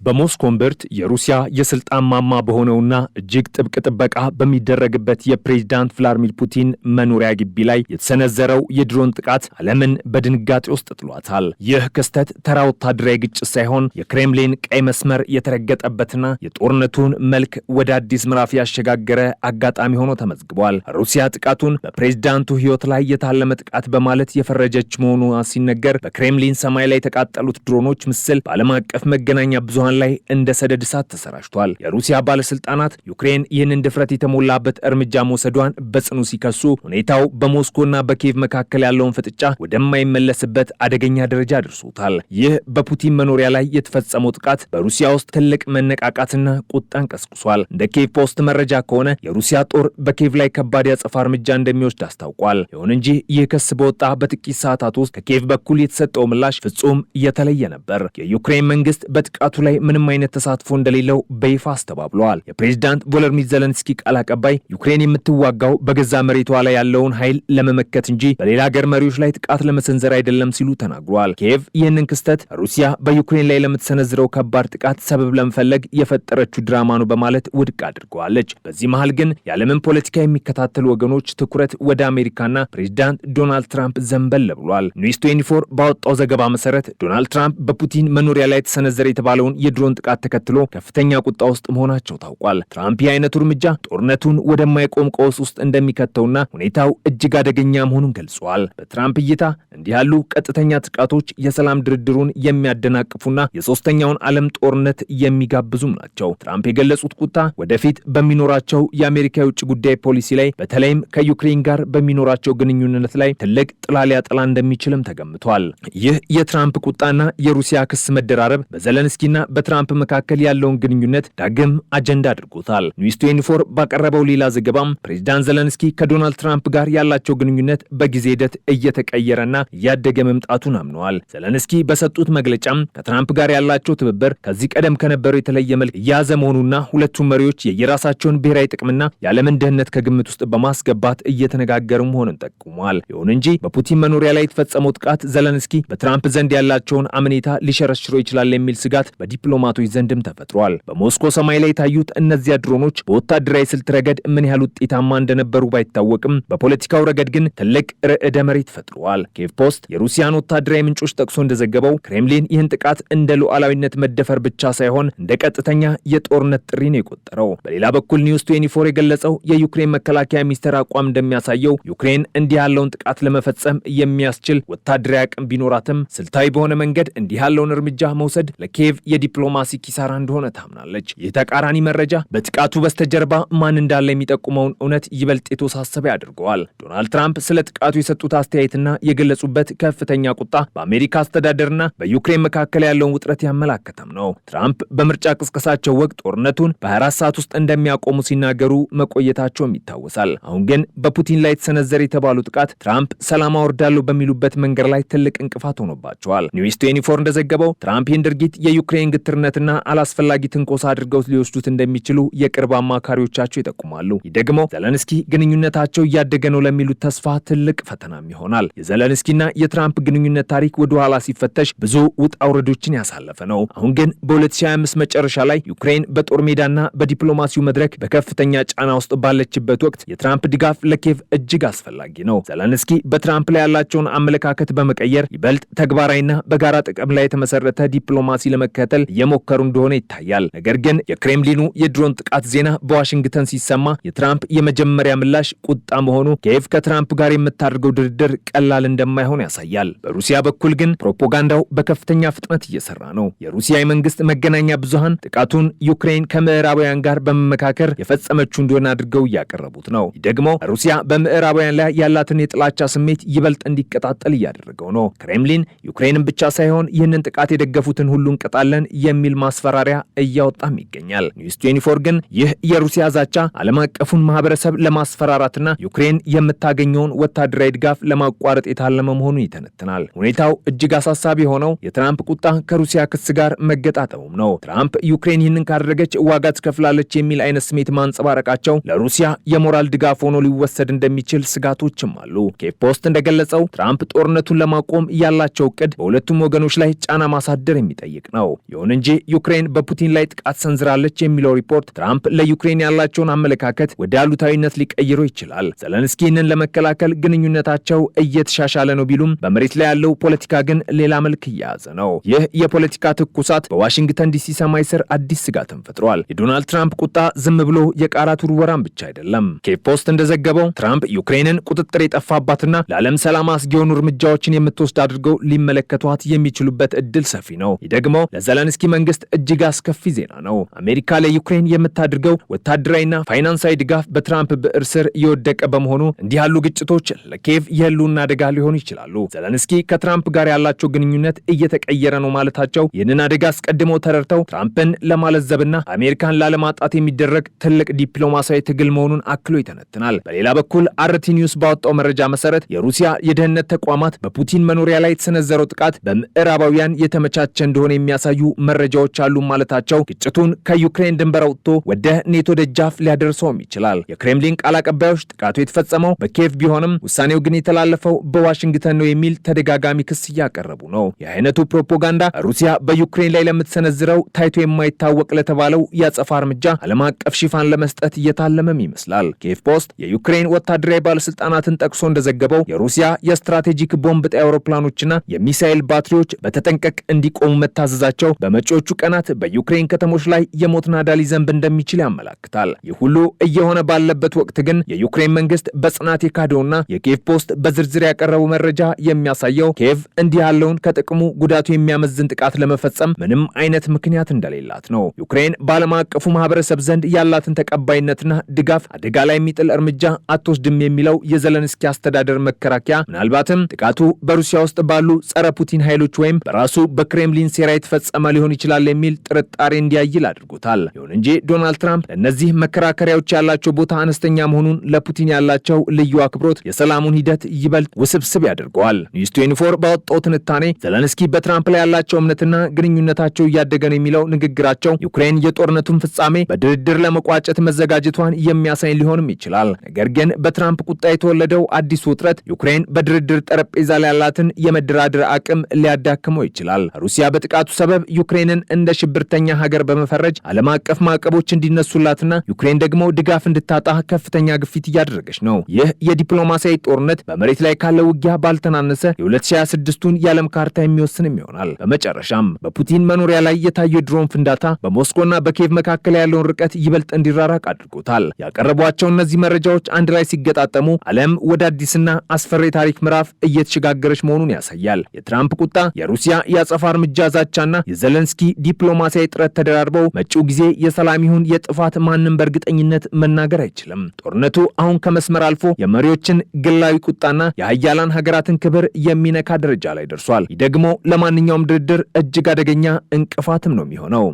በሞስኮ እምብርት የሩሲያ የስልጣን ማማ በሆነውና እጅግ ጥብቅ ጥበቃ በሚደረግበት የፕሬዝዳንት ቭላድሚር ፑቲን መኖሪያ ግቢ ላይ የተሰነዘረው የድሮን ጥቃት ዓለምን በድንጋጤ ውስጥ ጥሏታል። ይህ ክስተት ተራ ወታደራዊ ግጭት ሳይሆን የክሬምሊን ቀይ መስመር የተረገጠበትና የጦርነቱን መልክ ወደ አዲስ ምዕራፍ ያሸጋገረ አጋጣሚ ሆኖ ተመዝግቧል። ሩሲያ ጥቃቱን በፕሬዝዳንቱ ሕይወት ላይ የታለመ ጥቃት በማለት የፈረጀች መሆኑ ሲነገር፣ በክሬምሊን ሰማይ ላይ የተቃጠሉት ድሮኖች ምስል በዓለም አቀፍ መገናኛ ብዙሃን ላይ እንደ ሰደድ እሳት ተሰራጭቷል። የሩሲያ ባለስልጣናት ዩክሬን ይህንን ድፍረት የተሞላበት እርምጃ መውሰዷን በጽኑ ሲከሱ፣ ሁኔታው በሞስኮና በኪየቭ መካከል ያለውን ፍጥጫ ወደማይመለስበት አደገኛ ደረጃ ደርሶታል። ይህ በፑቲን መኖሪያ ላይ የተፈጸመው ጥቃት በሩሲያ ውስጥ ትልቅ መነቃቃትና ቁጣን ቀስቅሷል። እንደ ኪየቭ ፖስት መረጃ ከሆነ የሩሲያ ጦር በኪየቭ ላይ ከባድ ያጸፋ እርምጃ እንደሚወስድ አስታውቋል። ይሁን እንጂ ይህ ክስ በወጣ በጥቂት ሰዓታት ውስጥ ከኪየቭ በኩል የተሰጠው ምላሽ ፍጹም የተለየ ነበር። የዩክሬን መንግስት በጥቃቱ ላይ ምንም አይነት ተሳትፎ እንደሌለው በይፋ አስተባብለዋል። የፕሬዝዳንት ቮሎዲሚር ዜሌንስኪ ቃል አቀባይ ዩክሬን የምትዋጋው በገዛ መሬቷ ላይ ያለውን ኃይል ለመመከት እንጂ በሌላ ሀገር መሪዎች ላይ ጥቃት ለመሰንዘር አይደለም ሲሉ ተናግረዋል። ኪየቭ ይህንን ክስተት ሩሲያ በዩክሬን ላይ ለምትሰነዝረው ከባድ ጥቃት ሰበብ ለመፈለግ የፈጠረችው ድራማ ነው በማለት ውድቅ አድርገዋለች። በዚህ መሃል ግን የዓለምን ፖለቲካ የሚከታተሉ ወገኖች ትኩረት ወደ አሜሪካና ፕሬዝዳንት ዶናልድ ትራምፕ ዘንበል ብሏል። ኒውስ 24 ባወጣው ዘገባ መሰረት ዶናልድ ትራምፕ በፑቲን መኖሪያ ላይ ተሰነዘረ የተባለውን የድሮን ጥቃት ተከትሎ ከፍተኛ ቁጣ ውስጥ መሆናቸው ታውቋል። ትራምፕ የአይነቱ እርምጃ ጦርነቱን ወደማይቆም ቀውስ ውስጥ እንደሚከተውና ሁኔታው እጅግ አደገኛ መሆኑን ገልጸዋል። በትራምፕ እይታ እንዲህ ያሉ ቀጥተኛ ጥቃቶች የሰላም ድርድሩን የሚያደናቅፉና የሶስተኛውን ዓለም ጦርነት የሚጋብዙም ናቸው። ትራምፕ የገለጹት ቁጣ ወደፊት በሚኖራቸው የአሜሪካ የውጭ ጉዳይ ፖሊሲ ላይ በተለይም ከዩክሬን ጋር በሚኖራቸው ግንኙነት ላይ ትልቅ ጥላ ሊያጠላ እንደሚችልም ተገምቷል። ይህ የትራምፕ ቁጣና የሩሲያ ክስ መደራረብ በዜሌንስኪና በትራምፕ መካከል ያለውን ግንኙነት ዳግም አጀንዳ አድርጎታል። ኒውስ 24 ባቀረበው ሌላ ዘገባም ፕሬዝዳንት ዜሌንስኪ ከዶናልድ ትራምፕ ጋር ያላቸው ግንኙነት በጊዜ ሂደት እየተቀየረና እያደገ መምጣቱን አምነዋል። ዜሌንስኪ በሰጡት መግለጫም ከትራምፕ ጋር ያላቸው ትብብር ከዚህ ቀደም ከነበረው የተለየ መልክ እየያዘ መሆኑና ሁለቱም መሪዎች የየራሳቸውን ብሔራዊ ጥቅምና የዓለምን ደህንነት ከግምት ውስጥ በማስገባት እየተነጋገሩ መሆኑን ጠቁመዋል። ይሁን እንጂ በፑቲን መኖሪያ ላይ የተፈጸመው ጥቃት ዜሌንስኪ በትራምፕ ዘንድ ያላቸውን አመኔታ ሊሸረሽረው ይችላል የሚል ስጋት በዲፕሎማቶች ዘንድም ተፈጥሯል። በሞስኮ ሰማይ ላይ የታዩት እነዚያ ድሮኖች በወታደራዊ ስልት ረገድ ምን ያህል ውጤታማ እንደነበሩ ባይታወቅም በፖለቲካው ረገድ ግን ትልቅ ርዕደ መሬት ፈጥረዋል። ኪየቭ ፖስት የሩሲያን ወታደራዊ ምንጮች ጠቅሶ እንደዘገበው ክሬምሊን ይህን ጥቃት እንደ ሉዓላዊነት መደፈር ብቻ ሳይሆን እንደ ቀጥተኛ የጦርነት ጥሪ ነው የቆጠረው። በሌላ በኩል ኒውስ 24 የገለጸው የዩክሬን መከላከያ ሚኒስቴር አቋም እንደሚያሳየው ዩክሬን እንዲህ ያለውን ጥቃት ለመፈጸም የሚያስችል ወታደራዊ አቅም ቢኖራትም ስልታዊ በሆነ መንገድ እንዲህ ያለውን እርምጃ መውሰድ ለኪየቭ የዲፕሎማሲ ኪሳራ እንደሆነ ታምናለች። ይህ ተቃራኒ መረጃ በጥቃቱ በስተጀርባ ማን እንዳለ የሚጠቁመውን እውነት ይበልጥ የተወሳሰበ ያደርገዋል። ዶናልድ ትራምፕ ስለ ጥቃቱ የሰጡት አስተያየትና የገለጹበት ከፍተኛ ቁጣ በአሜሪካ አስተዳደርና በዩክሬን መካከል ያለውን ውጥረት ያመላከተም ነው። ትራምፕ በምርጫ ቅስቀሳቸው ወቅት ጦርነቱን በ24 ሰዓት ውስጥ እንደሚያቆሙ ሲናገሩ መቆየታቸውም ይታወሳል። አሁን ግን በፑቲን ላይ የተሰነዘረ የተባሉ ጥቃት ትራምፕ ሰላም አወርዳለሁ በሚሉበት መንገድ ላይ ትልቅ እንቅፋት ሆኖባቸዋል። ኒውስ 24 እንደዘገበው ትራምፕ ይህን ድርጊት የዩክሬን ግትርነትና አላስፈላጊ ትንኮሳ አድርገው ሊወስዱት እንደሚችሉ የቅርብ አማካሪዎቻቸው ይጠቁማሉ። ይህ ደግሞ ዜሌንስኪ ግንኙነታቸው እያደገ ነው ለሚሉት ተስፋ ትልቅ ፈተናም ይሆናል። የዜሌንስኪና የትራምፕ ግንኙነት ታሪክ ወደ ኋላ ሲፈተሽ ብዙ ውጣ ውረዶችን ያሳለፈ ነው። አሁን ግን በ2025 መጨረሻ ላይ ዩክሬን በጦር ሜዳና በዲፕሎማሲው መድረክ በከፍተኛ ጫና ውስጥ ባለችበት ወቅት የትራምፕ ድጋፍ ለኪየቭ እጅግ አስፈላጊ ነው። ዜሌንስኪ በትራምፕ ላይ ያላቸውን አመለካከት በመቀየር ይበልጥ ተግባራዊና በጋራ ጥቅም ላይ የተመሰረተ ዲፕሎማሲ ለመከተል እየሞከሩ እንደሆነ ይታያል። ነገር ግን የክሬምሊኑ የድሮን ጥቃት ዜና በዋሽንግተን ሲሰማ የትራምፕ የመጀመሪያ ምላሽ ቁጣ መሆኑ ኪየቭ ከትራምፕ ጋር የምታደርገው ድርድር ቀላል እንደማይሆን ያሳያል። በሩሲያ በኩል ግን ፕሮፓጋንዳው በከፍተኛ ፍጥነት እየሰራ ነው። የሩሲያ የመንግስት መገናኛ ብዙሃን ጥቃቱን ዩክሬን ከምዕራባውያን ጋር በመመካከር የፈጸመችው እንደሆነ አድርገው እያቀረቡት ነው። ይህ ደግሞ ሩሲያ በምዕራባውያን ላይ ያላትን የጥላቻ ስሜት ይበልጥ እንዲቀጣጠል እያደረገው ነው። ክሬምሊን ዩክሬንን ብቻ ሳይሆን ይህንን ጥቃት የደገፉትን ሁሉ እንቀጣለን የሚል ማስፈራሪያ እያወጣም ይገኛል። ኒውስ 24 ግን ይህ የሩሲያ ዛቻ ዓለም አቀፉን ማህበረሰብ ለማስፈራራትና ዩክሬን የምታገኘውን ወታደራዊ ድጋፍ ለማቋረጥ የታለመ መሆኑን ይተነትናል። ሁኔታው እጅግ አሳሳቢ የሆነው የትራምፕ ቁጣ ከሩሲያ ክስ ጋር መገጣጠሙም ነው። ትራምፕ ዩክሬን ይህንን ካደረገች ዋጋ ትከፍላለች የሚል አይነት ስሜት ማንጸባረቃቸው ለሩሲያ የሞራል ድጋፍ ሆኖ ሊወሰድ እንደሚችል ስጋቶችም አሉ። ኪየቭ ፖስት እንደገለጸው ትራምፕ ጦርነቱን ለማቆም ያላቸው እቅድ በሁለቱም ወገኖች ላይ ጫና ማሳደር የሚጠይቅ ነው። ይሁን እንጂ ዩክሬን በፑቲን ላይ ጥቃት ሰንዝራለች የሚለው ሪፖርት ትራምፕ ለዩክሬን ያላቸውን አመለካከት ወደ አሉታዊነት ሊቀይሮ ይችላል። ዘለንስኪ ይህንን ለመከላከል ግንኙነታቸው እየተሻሻለ ነው ቢሉም በመሬት ላይ ያለው ፖለቲካ ግን ሌላ መልክ እየያዘ ነው። ይህ የፖለቲካ ትኩሳት በዋሽንግተን ዲሲ ሰማይ ስር አዲስ ስጋትን ፈጥሯል። የዶናልድ ትራምፕ ቁጣ ዝም ብሎ የቃላት ውርወራን ብቻ አይደለም። ኬቭ ፖስት እንደዘገበው ትራምፕ ዩክሬንን ቁጥጥር የጠፋባትና ለዓለም ሰላም አስጊ የሆኑ እርምጃዎችን የምትወስድ አድርገው ሊመለከቷት የሚችሉበት እድል ሰፊ ነው። ይህ ደግሞ ለዘለንስኪ መንግስት እጅግ አስከፊ ዜና ነው። አሜሪካ ለዩክሬን የምታደርገው ወታደራዊና ፋይናንሳዊ ድጋፍ በትራምፕ ብዕር ስር የወደቀ በመሆኑ እንዲህ ያሉ ግጭቶች ለኬቭ የህልውና አደጋ ሊሆኑ ይችላሉ። ዘለንስኪ ከትራምፕ ጋር ያላቸው ግንኙነት እየተቀየረ ነው ማለታቸው ይህንን አደጋ አስቀድመው ተረድተው ትራምፕን ለማለዘብና አሜሪካን ላለማጣት የሚደረግ ትልቅ ዲፕሎማሲያዊ ትግል መሆኑን አክሎ ይተነትናል። በሌላ በኩል አርቲ ኒውስ ባወጣው መረጃ መሰረት የሩሲያ የደህንነት ተቋማት በፑቲን መኖሪያ ላይ የተሰነዘረው ጥቃት በምዕራባውያን የተመቻቸ እንደሆነ የሚያሳዩ መረጃዎች አሉ ማለታቸው ግጭቱን ከዩክሬን ድንበር አውጥቶ ወደ ኔቶ ደጃፍ ሊያደርሰውም ይችላል። የክሬምሊን ቃል አቀባዮች ጥቃቱ የተፈጸመው በኬቭ ቢሆንም ውሳኔው ግን የተላለፈው በዋሽንግተን ነው የሚል ተደጋጋሚ ክስ እያቀረቡ ነው። የአይነቱ ፕሮፓጋንዳ ሩሲያ በዩክሬን ላይ ለምትሰነዝረው ታይቶ የማይታወቅ ለተባለው የአጸፋ እርምጃ ዓለም አቀፍ ሽፋን ለመስጠት እየታለመም ይመስላል። ኬቭ ፖስት የዩክሬን ወታደራዊ ባለስልጣናትን ጠቅሶ እንደዘገበው የሩሲያ የስትራቴጂክ ቦምብ ጣይ አውሮፕላኖችና የሚሳኤል ባትሪዎች በተጠንቀቅ እንዲቆሙ መታዘዛቸው በመጪዎቹ ቀናት በዩክሬን ከተሞች ላይ የሞት ናዳ ሊዘንብ እንደሚችል ያመላክታል። ይህ ሁሉ እየሆነ ባለበት ወቅት ግን የዩክሬን መንግስት በጽናት የካደውና የኬቭ ፖስት በዝርዝር ያቀረበው መረጃ የሚያሳየው ኬቭ እንዲህ ያለውን ከጥቅሙ ጉዳቱ የሚያመዝን ጥቃት ለመፈጸም ምንም አይነት ምክንያት እንደሌላት ነው። ዩክሬን በዓለም አቀፉ ማህበረሰብ ዘንድ ያላትን ተቀባይነትና ድጋፍ አደጋ ላይ የሚጥል እርምጃ አትወስድም የሚለው የዘለንስኪ አስተዳደር መከራከያ ምናልባትም ጥቃቱ በሩሲያ ውስጥ ባሉ ጸረ ፑቲን ኃይሎች ወይም በራሱ በክሬምሊን ሴራ የተፈጸመ ሊሆን ይችላል የሚል ጥርጣሬ እንዲያይል አድርጎታል። ይሁን እንጂ ዶናልድ ትራምፕ ለእነዚህ መከራከሪያዎች ያላቸው ቦታ አነስተኛ መሆኑን ለፑቲን ያላቸው ልዩ አክብሮት የሰላሙን ሂደት ይበልጥ ውስብስብ ያደርገዋል። ኒውስ 24 ባወጣው ትንታኔ ዘለንስኪ በትራምፕ ላይ ያላቸው እምነትና ግንኙነታቸው እያደገ ነው የሚለው ንግግራቸው ዩክሬን የጦርነቱን ፍጻሜ በድርድር ለመቋጨት መዘጋጀቷን የሚያሳይ ሊሆንም ይችላል። ነገር ግን በትራምፕ ቁጣ የተወለደው አዲሱ ውጥረት ዩክሬን በድርድር ጠረጴዛ ላይ ያላትን የመደራደር አቅም ሊያዳክመው ይችላል። ሩሲያ በጥቃቱ ሰበብ ዩክሬንን እንደ ሽብርተኛ ሀገር በመፈረጅ ዓለም አቀፍ ማዕቀቦች እንዲነሱላትና ዩክሬን ደግሞ ድጋፍ እንድታጣ ከፍተኛ ግፊት እያደረገች ነው። ይህ የዲፕሎማሲያዊ ጦርነት በመሬት ላይ ካለው ውጊያ ባልተናነሰ የ2026ቱን የዓለም ካርታ የሚወስንም ይሆናል። በመጨረሻም በፑቲን መኖሪያ ላይ የታየው ድሮን ፍንዳታ በሞስኮና በኬቭ መካከል ያለውን ርቀት ይበልጥ እንዲራራቅ አድርጎታል። ያቀረቧቸው እነዚህ መረጃዎች አንድ ላይ ሲገጣጠሙ ዓለም ወደ አዲስና አስፈሪ ታሪክ ምዕራፍ እየተሸጋገረች መሆኑን ያሳያል። የትራምፕ ቁጣ፣ የሩሲያ የአጸፋ እርምጃ ዛቻና የዘለንስኪ ዲፕሎማሲያዊ ጥረት ተደራርበው መጪው ጊዜ የሰላም ይሁን የጥፋት ማንም በእርግጠኝነት መናገር አይችልም። ጦርነቱ አሁን ከመስመር አልፎ የመሪዎችን ግላዊ ቁጣና የሀያላን ሀገራትን ክብር የሚነካ ደረጃ ላይ ደርሷል። ይህ ደግሞ ለማንኛውም ድርድር እጅግ አደገኛ እንቅፋትም ነው የሚሆነው።